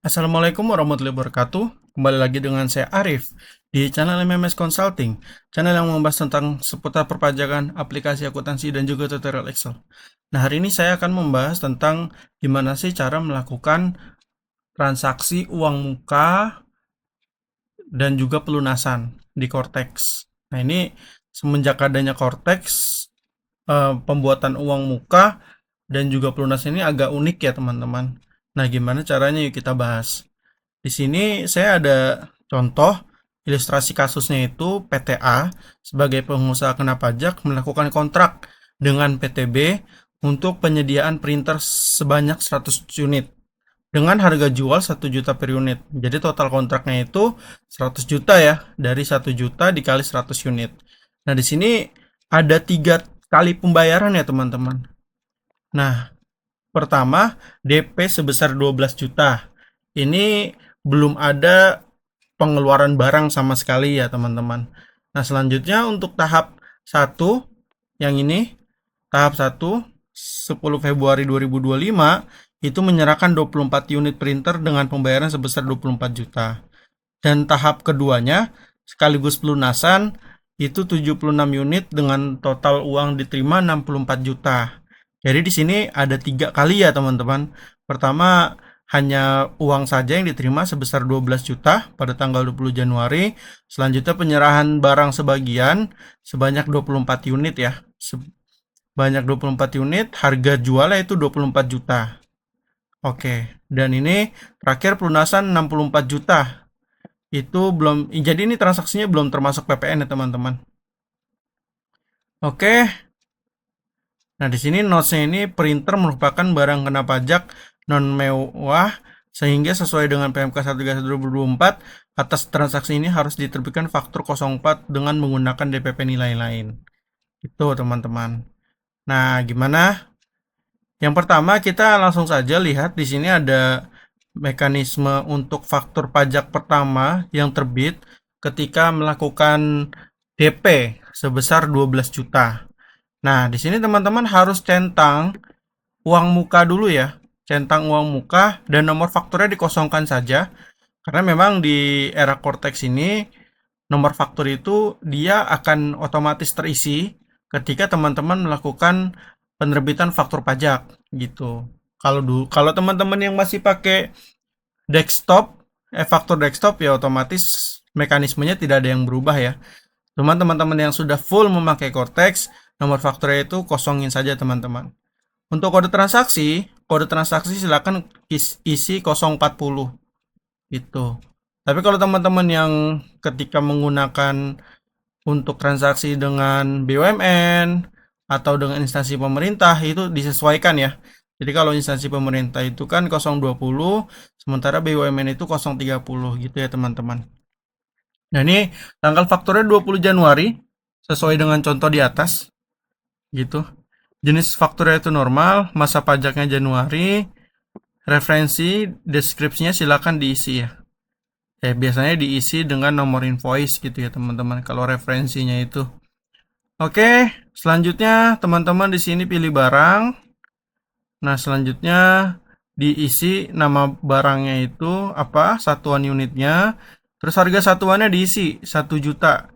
Assalamualaikum warahmatullahi wabarakatuh. Kembali lagi dengan saya Arif di channel MMS Consulting, channel yang membahas tentang seputar perpajakan, aplikasi akuntansi, dan juga tutorial Excel. Nah, hari ini saya akan membahas tentang gimana sih cara melakukan transaksi uang muka dan juga pelunasan di Cortex. Nah, ini semenjak adanya Cortex, pembuatan uang muka dan juga pelunasan ini agak unik ya teman-teman. Nah, gimana caranya yuk kita bahas. Di sini saya ada contoh ilustrasi kasusnya itu PTA sebagai pengusaha kena pajak melakukan kontrak dengan PTB untuk penyediaan printer sebanyak 100 unit dengan harga jual 1 juta per unit. Jadi total kontraknya itu 100 juta ya, dari 1 juta dikali 100 unit. Nah, di sini ada 3 kali pembayaran ya teman-teman. Nah, pertama DP sebesar 12 juta. Ini belum ada pengeluaran barang sama sekali ya teman-teman. Nah, selanjutnya untuk tahap 1 yang ini, tahap 1 10 Februari 2025 itu menyerahkan 24 unit printer dengan pembayaran sebesar 24 juta. Dan tahap keduanya sekaligus pelunasan itu 76 unit dengan total uang diterima 64 juta. Jadi di sini ada 3 kali ya teman-teman. Pertama hanya uang saja yang diterima sebesar 12 juta pada tanggal 20 Januari. Selanjutnya penyerahan barang sebagian sebanyak 24 unit ya. Sebanyak 24 unit, harga jualnya itu 24 juta. Oke, dan ini terakhir pelunasan 64 juta. Itu belum, jadi ini transaksinya belum termasuk PPN ya teman-teman. Oke, nah di sini notes-nya ini printer merupakan barang kena pajak non mewah sehingga sesuai dengan PMK 131 2024 atas transaksi ini harus diterbitkan faktur 04 dengan menggunakan DPP nilai lain. Itu teman-teman. Nah, gimana? Yang pertama kita langsung saja lihat di sini ada mekanisme untuk faktur pajak pertama yang terbit ketika melakukan DP sebesar 12 juta. Nah, di sini teman-teman harus centang uang muka dulu ya. Centang uang muka dan nomor fakturnya dikosongkan saja. Karena memang di era Cortex ini nomor faktur itu dia akan otomatis terisi ketika teman-teman melakukan penerbitan faktur pajak gitu. Kalau teman-teman yang masih pakai desktop, faktur desktop ya otomatis mekanismenya tidak ada yang berubah ya. Cuman teman-teman yang sudah full memakai Cortex, nomor fakturnya itu kosongin saja teman-teman. Untuk kode transaksi silakan isi 040 gitu. Tapi kalau teman-teman yang ketika menggunakan untuk transaksi dengan BUMN atau dengan instansi pemerintah itu disesuaikan ya. Jadi kalau instansi pemerintah itu kan 020, sementara BUMN itu 030 gitu ya teman-teman. Nah ini tanggal fakturnya 20 Januari sesuai dengan contoh di atas gitu. Jenis fakturnya itu normal, masa pajaknya Januari, referensi, deskripsinya silakan diisi ya. Biasanya diisi dengan nomor invoice gitu ya teman-teman kalau referensinya itu. Oke, selanjutnya teman-teman di sini pilih barang. Nah, selanjutnya diisi nama barangnya itu apa, satuan unitnya. Terus harga satuannya diisi 1 juta.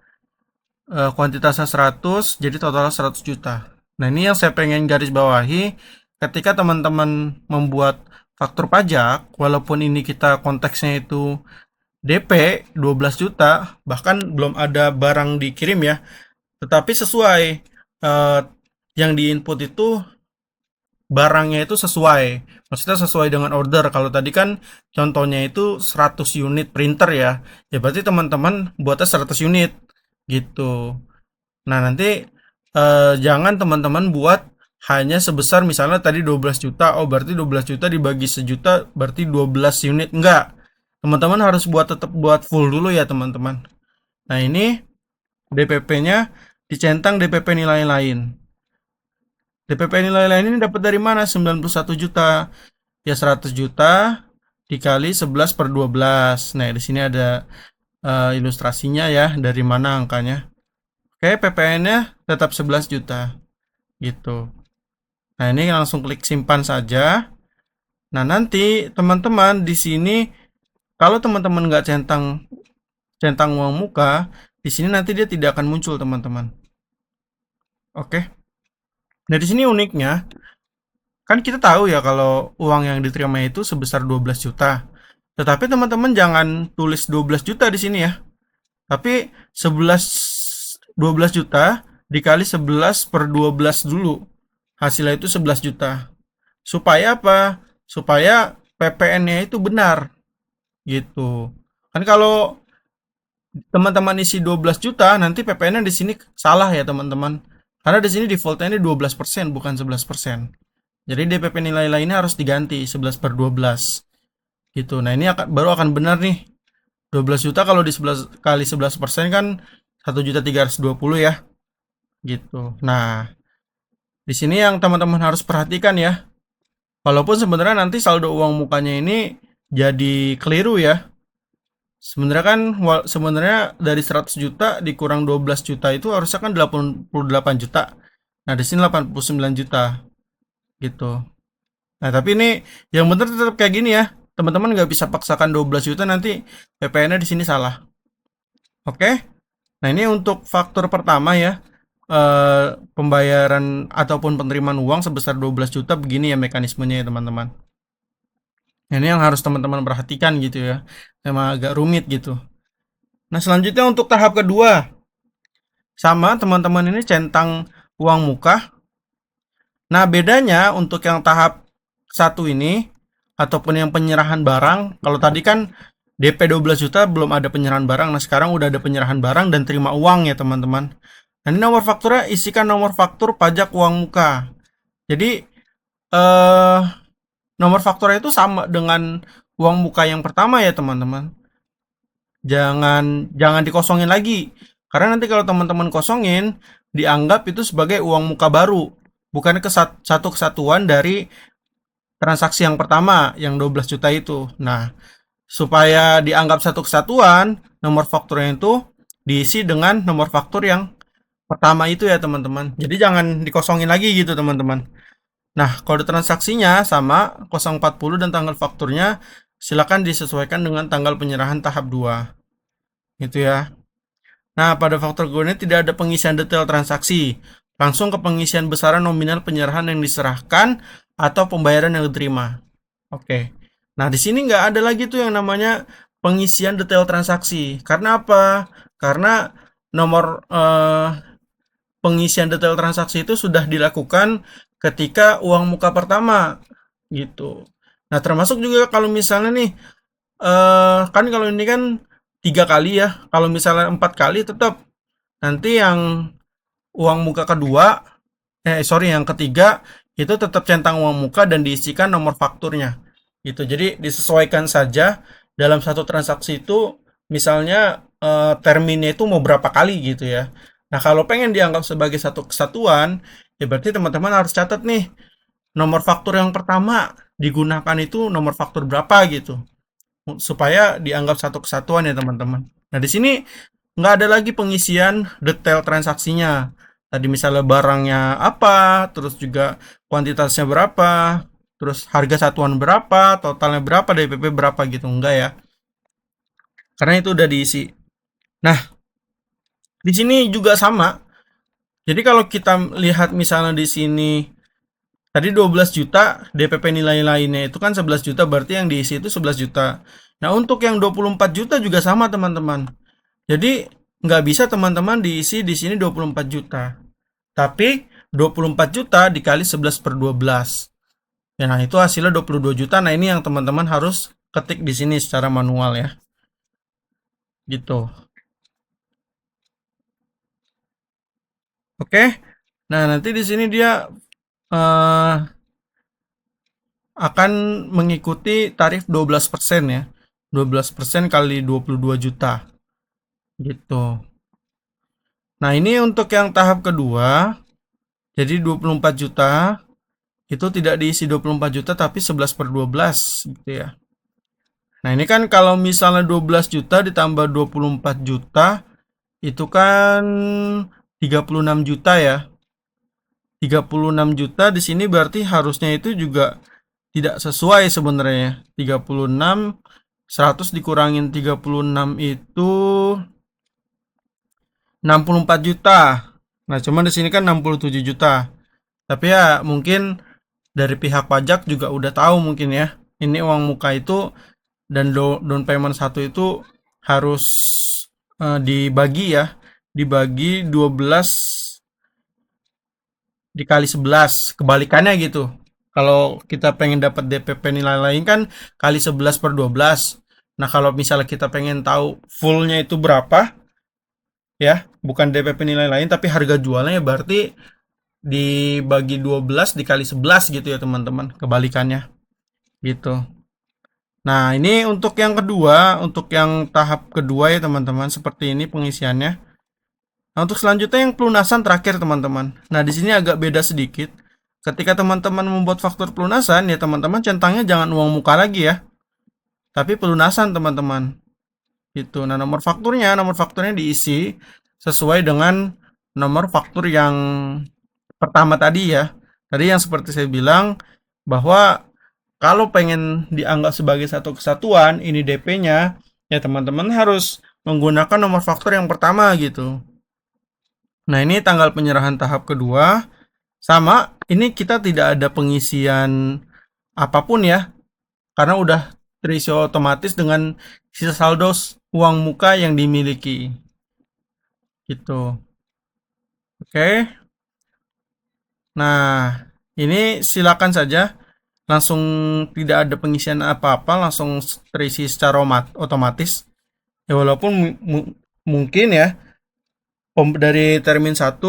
Kuantitasnya 100, jadi total 100 juta. Nah, ini yang saya pengen garis bawahi ketika teman-teman membuat faktur pajak, walaupun ini kita konteksnya itu DP 12 juta, bahkan belum ada barang dikirim ya, tetapi sesuai yang diinput itu barangnya itu sesuai. Maksudnya sesuai dengan order. Kalau tadi kan contohnya itu 100 unit printer ya. Ya berarti teman-teman buatnya 100 unit gitu. Nah, nanti jangan teman-teman buat hanya sebesar misalnya tadi 12 juta. Oh, berarti 12 juta dibagi sejuta berarti 12 unit. Enggak. Teman-teman harus tetap buat full dulu ya, teman-teman. Nah, ini DPP-nya dicentang DPP nilai lain. DPP nilai lain ini dapat dari mana? 91 juta. Ya 100 juta dikali 11 per 12. Nah, di sini ada ilustrasinya ya, dari mana angkanya. Oke, PPN-nya tetap 11 juta. Gitu. Nah, ini langsung klik simpan saja. Nah, nanti teman-teman di sini kalau teman-teman nggak centang uang muka, di sini nanti dia tidak akan muncul, teman-teman. Oke. Nah, di sini uniknya, kan kita tahu ya kalau uang yang diterima itu sebesar 12 juta. Tetapi teman-teman jangan tulis 12 juta di sini ya. Tapi 12 juta dikali 11 per 12 dulu. Hasilnya itu 11 juta. Supaya apa? Supaya PPN-nya itu benar gitu. Kan kalau teman-teman isi 12 juta, nanti PPN-nya di sini salah ya, teman-teman. Karena di sini default-nya ini 12%, bukan 11%. Jadi DPP nilai lainnya harus diganti 11 per 12 gitu. Nah, ini baru akan benar nih. 12 juta kalau di 11 kali 11% kan 1.320.000 ya. Gitu. Nah, di sini yang teman-teman harus perhatikan ya. Walaupun sebenarnya nanti saldo uang mukanya ini jadi keliru ya. Sebenarnya kan sebenarnya dari 100 juta dikurang 12 juta itu harusnya kan 88 juta. Nah, di sini 89 juta gitu. Nah, tapi ini yang benar tetap kayak gini ya. Teman-teman nggak bisa paksakan 12 juta nanti PPN-nya di sini salah. Oke? Nah, ini untuk faktor pertama ya. Pembayaran ataupun penerimaan uang sebesar 12 juta begini ya mekanismenya ya, teman-teman. Ini yang harus teman-teman perhatikan gitu ya. Emang agak rumit gitu. Nah, selanjutnya untuk tahap kedua. Sama teman-teman ini centang uang muka. Nah, bedanya untuk yang tahap satu ini ataupun yang penyerahan barang, kalau tadi kan DP 12 juta belum ada penyerahan barang. Nah, sekarang udah ada penyerahan barang dan terima uang ya, teman-teman. Nah, ini nomor fakturnya isikan nomor faktur pajak uang muka. Jadi nomor fakturnya itu sama dengan uang muka yang pertama ya, teman-teman. Jangan dikosongin lagi. Karena nanti kalau teman-teman kosongin, dianggap itu sebagai uang muka baru, bukan satu kesatuan dari transaksi yang pertama yang 12 juta itu. Nah, supaya dianggap satu kesatuan, nomor fakturnya itu diisi dengan nomor faktur yang pertama itu ya, teman-teman. Jadi jangan dikosongin lagi gitu, teman-teman. Nah, kode transaksinya sama 040 dan tanggal fakturnya silakan disesuaikan dengan tanggal penyerahan tahap 2. Gitu ya. Nah, pada faktur kedua tidak ada pengisian detail transaksi. Langsung ke pengisian besaran nominal penyerahan yang diserahkan atau pembayaran yang diterima. Oke. Nah, di sini nggak ada lagi tuh yang namanya pengisian detail transaksi. Karena apa? Karena nomor pengisian detail transaksi itu sudah dilakukan ketika uang muka pertama gitu. Nah, termasuk juga kalau misalnya nih kan kalau ini kan 3 kali ya. Kalau misalnya 4 kali tetap nanti yang uang muka kedua, yang ketiga itu tetap centang uang muka dan diisikan nomor fakturnya. Gitu. Jadi disesuaikan saja dalam satu transaksi itu misalnya terminnya itu mau berapa kali gitu ya. Nah, kalau pengen dianggap sebagai satu kesatuan, ya berarti teman-teman harus catat nih nomor faktur yang pertama digunakan itu nomor faktur berapa gitu supaya dianggap satu kesatuan ya, teman-teman. Nah, di sini nggak ada lagi pengisian detail transaksinya. Tadi misalnya barangnya apa, terus juga kuantitasnya berapa, terus harga satuan berapa, totalnya berapa, DPP berapa gitu, enggak ya. Karena itu udah diisi. Nah, di sini juga sama. Jadi kalau kita lihat misalnya di sini tadi 12 juta, DPP nilai lainnya itu kan 11 juta, berarti yang diisi itu 11 juta. Nah, untuk yang 24 juta juga sama, teman-teman. Jadi, nggak bisa teman-teman diisi di sini 24 juta. Tapi, 24 juta dikali 11 per 12. Ya, nah, itu hasilnya 22 juta. Nah, ini yang teman-teman harus ketik di sini secara manual ya. Gitu. Oke. Nah, nanti di sini dia akan mengikuti tarif 12% ya. 12% kali 22 juta. Gitu. Nah, ini untuk yang tahap kedua. Jadi 24 juta itu tidak diisi 24 juta tapi 11 per 12 gitu ya. Nah, ini kan kalau misalnya 12 juta ditambah 24 juta itu kan 36 juta ya. 36 juta di sini berarti harusnya itu juga tidak sesuai sebenarnya. 36 100 dikurangin 36 itu 64 juta. Nah, cuman di sini kan 67 juta. Tapi ya mungkin dari pihak pajak juga udah tahu mungkin ya. Ini uang muka itu dan down payment satu itu harus dibagi ya. Dibagi 12 dikali 11. Kebalikannya gitu. Kalau kita pengen dapat DPP nilai lain kan kali 11 per 12. Nah, kalau misalnya kita pengen tahu fullnya itu berapa, ya, bukan DPP nilai lain, tapi harga jualnya ya berarti dibagi 12 dikali 11 gitu ya teman-teman. Kebalikannya gitu. Nah, ini untuk yang kedua, untuk yang tahap kedua ya teman-teman, seperti ini pengisiannya. Nah, untuk selanjutnya yang pelunasan terakhir teman-teman. Nah, di sini agak beda sedikit. Ketika teman-teman membuat faktur pelunasan, ya teman-teman centangnya jangan uang muka lagi ya, tapi pelunasan teman-teman. Gitu. Nah, nomor fakturnya diisi sesuai dengan nomor faktur yang pertama tadi ya. Tadi yang seperti saya bilang bahwa kalau pengen dianggap sebagai satu kesatuan, ini DP-nya, ya teman-teman harus menggunakan nomor faktur yang pertama gitu. Nah, ini tanggal penyerahan tahap kedua. Sama, ini kita tidak ada pengisian apapun ya, karena udah terisi otomatis dengan sisa saldo uang muka yang dimiliki. Gitu. Oke. Nah, ini silakan saja langsung tidak ada pengisian apa-apa, langsung terisi secara otomatis. Ya walaupun mungkin ya dari termin 1,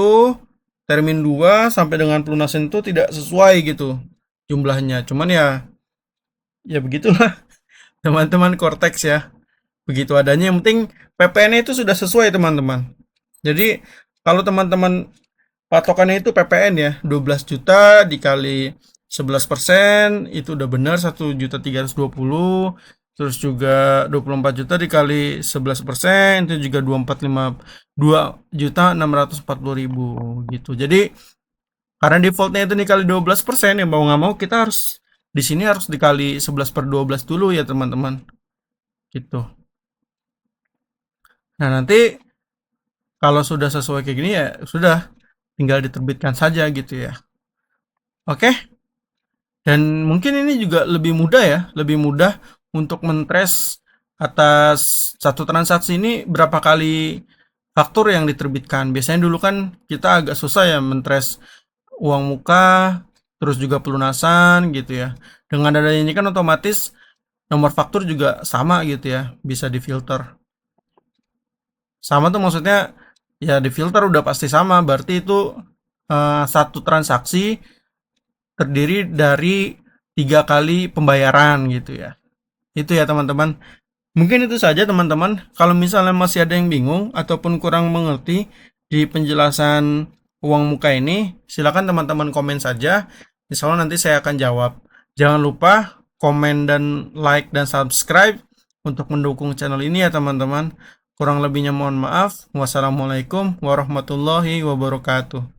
termin 2 sampai dengan pelunasan itu tidak sesuai gitu jumlahnya. Cuman ya begitulah teman-teman Cortex ya. Begitu adanya, yang penting PPN itu sudah sesuai teman-teman. Jadi kalau teman-teman patokannya itu PPN ya, 12 juta dikali 11% itu udah benar 1.320.000. Terus juga 24 juta dikali 11% itu juga 2.640.000 gitu. Jadi karena defaultnya itu dikali 12% ya mau nggak mau kita harus di sini harus dikali 11 per 12 dulu ya teman-teman. Gitu. Nah, nanti kalau sudah sesuai kayak gini ya sudah tinggal diterbitkan saja gitu ya. Oke? Dan mungkin ini juga lebih mudah ya, lebih mudah untuk mentrace atas satu transaksi ini berapa kali faktur yang diterbitkan. Biasanya dulu kan kita agak susah ya mentrace uang muka, terus juga pelunasan gitu ya. Dengan adanya ini kan otomatis nomor faktur juga sama gitu ya, bisa difilter. Sama tuh maksudnya ya difilter udah pasti sama, berarti itu satu transaksi terdiri dari 3 kali pembayaran gitu ya. Itu ya teman-teman. Mungkin itu saja teman-teman. Kalau misalnya masih ada yang bingung ataupun kurang mengerti di penjelasan uang muka ini, silakan teman-teman komen saja. Insya Allah nanti saya akan jawab. Jangan lupa komen dan like dan subscribe untuk mendukung channel ini ya teman-teman. Kurang lebihnya mohon maaf. Wassalamualaikum warahmatullahi wabarakatuh.